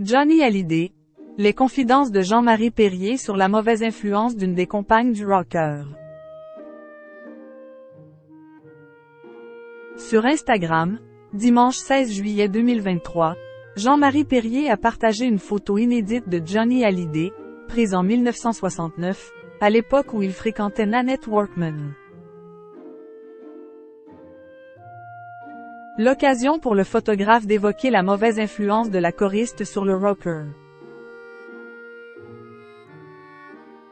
Johnny Hallyday, les confidences de Jean-Marie Perrier sur la mauvaise influence d'une des compagnes du rocker. Sur Instagram, dimanche 16 juillet 2023, Jean-Marie Perrier a partagé une photo inédite de Johnny Hallyday, prise en 1969, à l'époque où il fréquentait Nanette Workman. L'occasion pour le photographe d'évoquer la mauvaise influence de la choriste sur le rocker.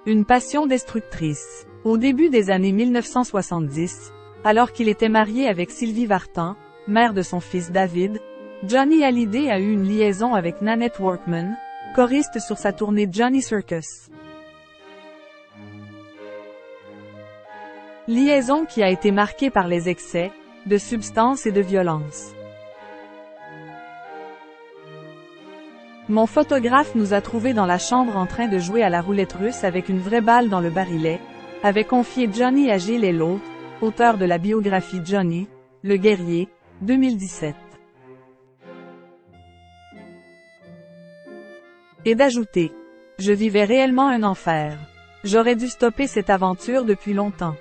Une passion destructrice. Au début des années 1970, alors qu'il était marié avec Sylvie Vartan, mère de son fils David, Johnny Hallyday a eu une liaison avec Nanette Workman, choriste sur sa tournée Johnny Circus. Liaison qui a été marquée par les excès de substances et de violence. Mon photographe nous a trouvés dans la chambre en train de jouer à la roulette russe avec une vraie balle dans le barillet, avait confié Johnny à Gilles Hellotte, auteur de la biographie Johnny, le guerrier, 2017. Et d'ajouter: je vivais réellement un enfer. J'aurais dû stopper cette aventure depuis longtemps.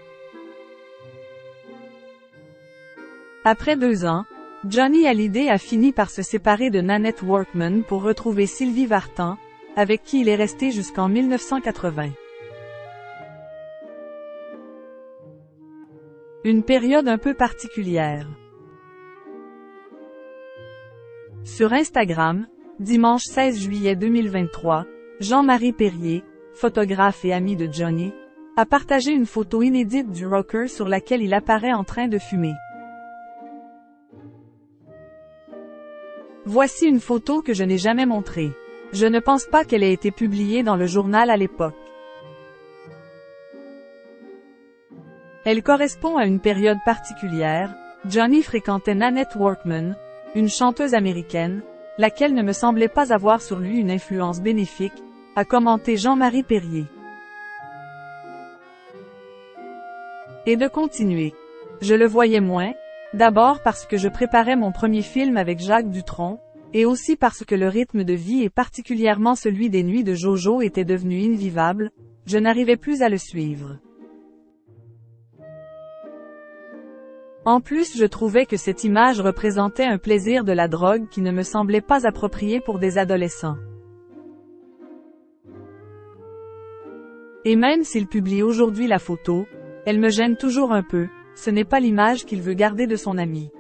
Après 2 ans, Johnny Hallyday a fini par se séparer de Nanette Workman pour retrouver Sylvie Vartan, avec qui il est resté jusqu'en 1980. Une période un peu particulière. Sur Instagram, dimanche 16 juillet 2023, Jean-Marie Perrier, photographe et ami de Johnny, a partagé une photo inédite du rocker sur laquelle il apparaît en train de fumer. Voici une photo que je n'ai jamais montrée. Je ne pense pas qu'elle ait été publiée dans le journal à l'époque. Elle correspond à une période particulière. Johnny fréquentait Nanette Workman, une chanteuse américaine, laquelle ne me semblait pas avoir sur lui une influence bénéfique, a commenté Jean-Marie Perrier. Et de continuer. Je le voyais moins, d'abord parce que je préparais mon premier film avec Jacques Dutronc, et aussi parce que le rythme de vie et particulièrement celui des nuits de Jojo était devenu invivable, je n'arrivais plus à le suivre. En plus, je trouvais que cette image représentait un plaisir de la drogue qui ne me semblait pas approprié pour des adolescents. Et même s'il publie aujourd'hui la photo, elle me gêne toujours un peu, ce n'est pas l'image qu'il veut garder de son ami.